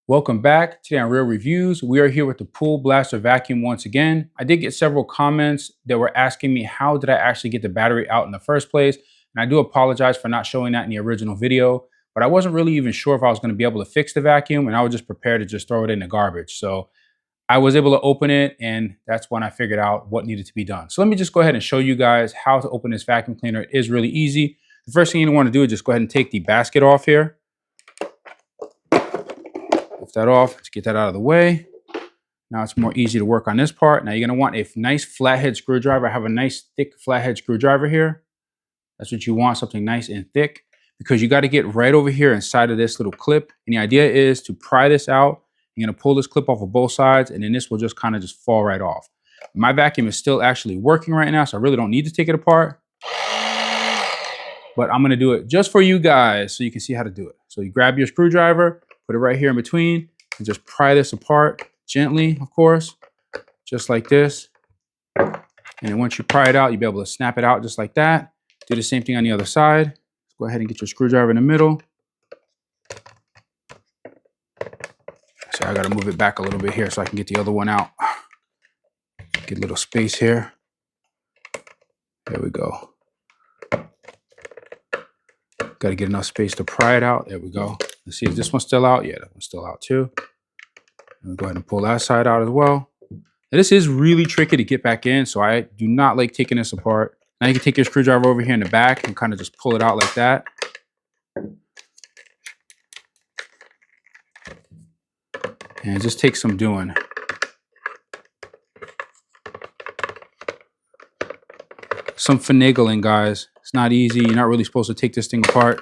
Welcome back. Today on Real Reviews, we are here with the Pool Blaster vacuum once again. I did get several comments that were asking me how did I actually get the battery out in the first place. And I do apologize for not showing that in the original video, but I wasn't really even sure if I was going to be able to fix the vacuum, and I was just prepared to just throw it in the garbage. So I was able to open it, and that's when I figured out what needed to be done. So let me just go ahead and show you guys how to open this vacuum cleaner. It is really easy. The first thing you want to do is just go ahead and take the basket off here. Lift that off. Let's get that out of the way. Now it's more easy to work on this part. Now you're going to want a nice flathead screwdriver. I have a nice thick flathead screwdriver here. That's what you want, something nice and thick, because you got to get right over here inside of this little clip. And the idea is to pry this out. You're going to pull this clip off of both sides, and then this will just kind of just fall right off. My vacuum is still actually working right now, so I really don't need to take it apart. But I'm going to do it just for you guys so you can see how to do it. So you grab your screwdriver, put it right here in between, and just pry this apart gently, of course, just like this. And then once you pry it out, you'll be able to snap it out just like that. Do the same thing on the other side. Let's go ahead and get your screwdriver in the middle. So I got to move it back a little bit here so I can get the other one out. Get a little space here. There we go. Got to get enough space to pry it out. There we go. Let's see, is this one still out? Yeah, that one's still out too. I'll go ahead and pull that side out as well. Now, this is really tricky to get back in, so I do not like taking this apart. Now you can take your screwdriver over here in the back and kind of just pull it out like that. And it just takes some doing. Some finagling, guys. It's not easy. You're not really supposed to take this thing apart.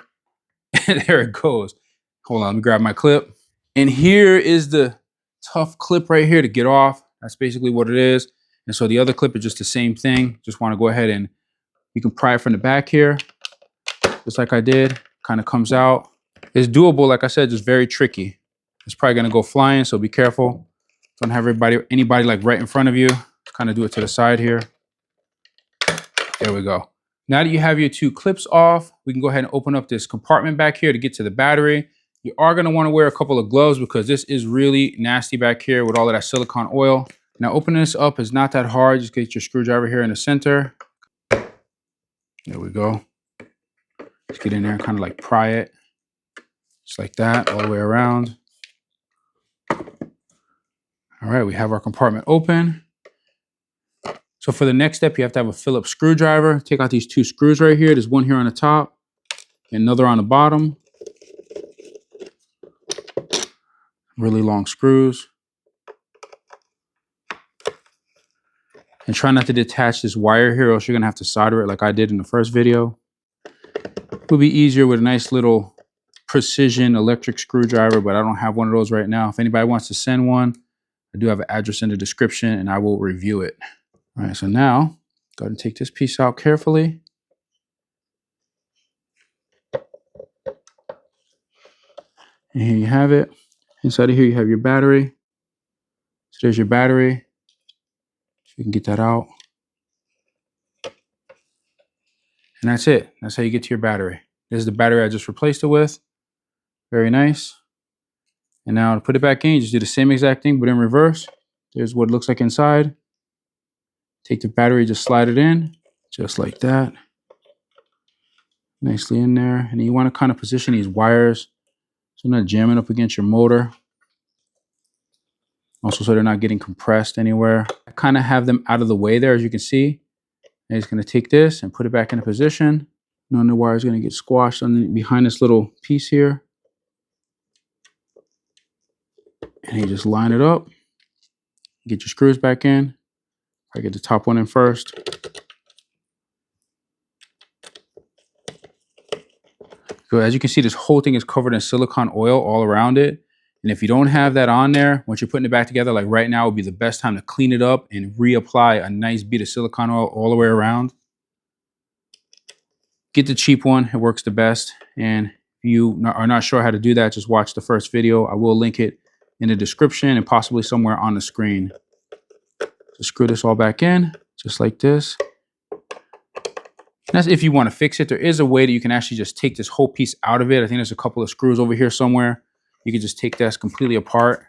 And there it goes. Hold on, let me grab my clip. And here is the tough clip right here to get off. That's basically what it is. And so the other clip is just the same thing. Just want to go ahead and you can pry it from the back here, just like I did. Kind of comes out. It's doable, like I said, just very tricky. It's probably gonna go flying, so be careful. Don't have anybody like right in front of you. Kind of do it to the side here. There we go. Now that you have your two clips off, we can go ahead and open up this compartment back here to get to the battery. You are going to want to wear a couple of gloves because this is really nasty back here with all of that silicone oil. Now opening this up is not that hard. Just get your screwdriver here in the center. There we go. Just get in there and kind of like pry it. Just like that, all the way around. All right, we have our compartment open. So for the next step, you have to have a Phillips screwdriver. Take out these two screws right here. There's one here on the top and another on the bottom. Really long screws. And try not to detach this wire here, or else you're gonna have to solder it like I did in the first video. It would be easier with a nice little precision electric screwdriver, but I don't have one of those right now. If anybody wants to send one, I do have an address in the description and I will review it. All right, so now, go ahead and take this piece out carefully. And here you have it. Inside of here, you have your battery. So there's your battery. So you can get that out. And that's it. That's how you get to your battery. This is the battery I just replaced it with. Very nice. And now to put it back in, you just do the same exact thing, but in reverse. There's what it looks like inside. Take the battery, just slide it in, just like that. Nicely in there. And then you want to kind of position these wires so they're not jamming up against your motor. Also, so they're not getting compressed anywhere. I kind of have them out of the way there, as you can see. And it's going to take this and put it back in position. None of the wire is going to get squashed behind this little piece here. And you just line it up. Get your screws back in. I get the top one in first. So as you can see, this whole thing is covered in silicone oil all around it. And if you don't have that on there, once you're putting it back together, like right now would be the best time to clean it up and reapply a nice bead of silicone oil all the way around. Get the cheap one, it works the best. And if you are not sure how to do that, just watch the first video. I will link it in the description and possibly somewhere on the screen. So screw this all back in, just like this. And that's if you want to fix it. There is a way that you can actually just take this whole piece out of it. I think there's a couple of screws over here somewhere. you can just take this completely apart.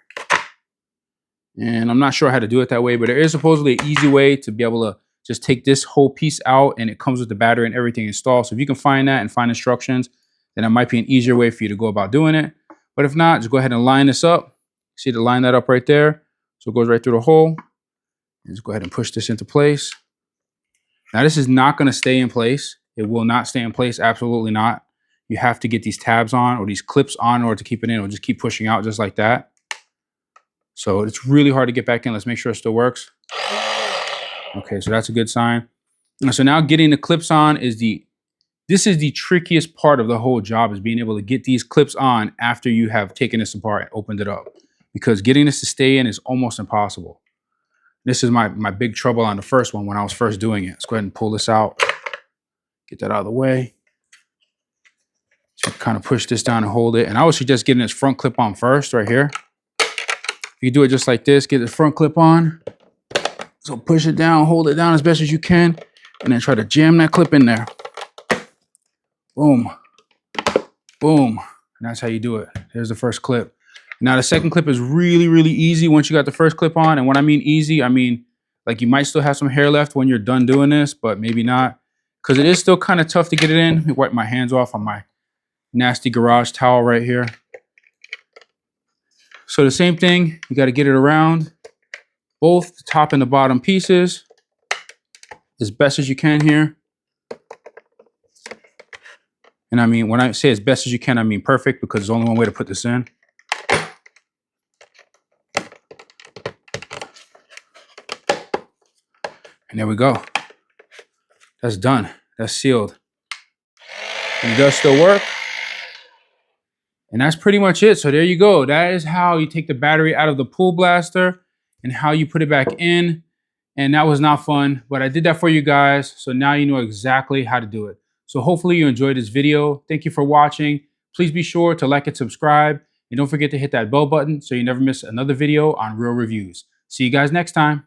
And I'm not sure how to do it that way, but there is supposedly an easy way to be able to just take this whole piece out, and it comes with the battery and everything installed. So if you can find that and find instructions, then it might be an easier way for you to go about doing it. But if not, just go ahead and line this up. See to line that up right there. So it goes right through the hole. And just go ahead and push this into place. Now this is not going to stay in place. It will not stay in place. Absolutely not. You have to get these tabs on or these clips on in order to keep it in. It'll just keep pushing out just like that. So it's really hard to get back in. Let's make sure it still works. Okay, so that's a good sign. And so now getting the clips on is this is the trickiest part of the whole job, is being able to get these clips on after you have taken this apart and opened it up. Because getting this to stay in is almost impossible. This is my big trouble on the first one when I was first doing it. Let's go ahead and pull this out. Get that out of the way. So kind of push this down and hold it. And I would suggest getting this front clip on first right here. You do it just like this, get the front clip on. So push it down, hold it down as best as you can, and then try to jam that clip in there. Boom, boom. And that's how you do it. There's the first clip. Now the second clip is really, really easy once you got the first clip on. And when I mean easy, I mean like you might still have some hair left when you're done doing this, but maybe not. Because it is still kind of tough to get it in. Let me wipe my hands off on my nasty garage towel right here. So the same thing, you got to get it around both the top and the bottom pieces as best as you can here. And I mean, when I say as best as you can, I mean perfect, because there's only one way to put this in. And there we go. That's done. That's sealed. And it does still work. And that's pretty much it. So there you go. That is how you take the battery out of the Pool Blaster and how you put it back in. And that was not fun, but I did that for you guys. So now you know exactly how to do it. So hopefully you enjoyed this video. Thank you for watching. Please be sure to like and subscribe. And don't forget to hit that bell button so you never miss another video on Real Reviews. See you guys next time.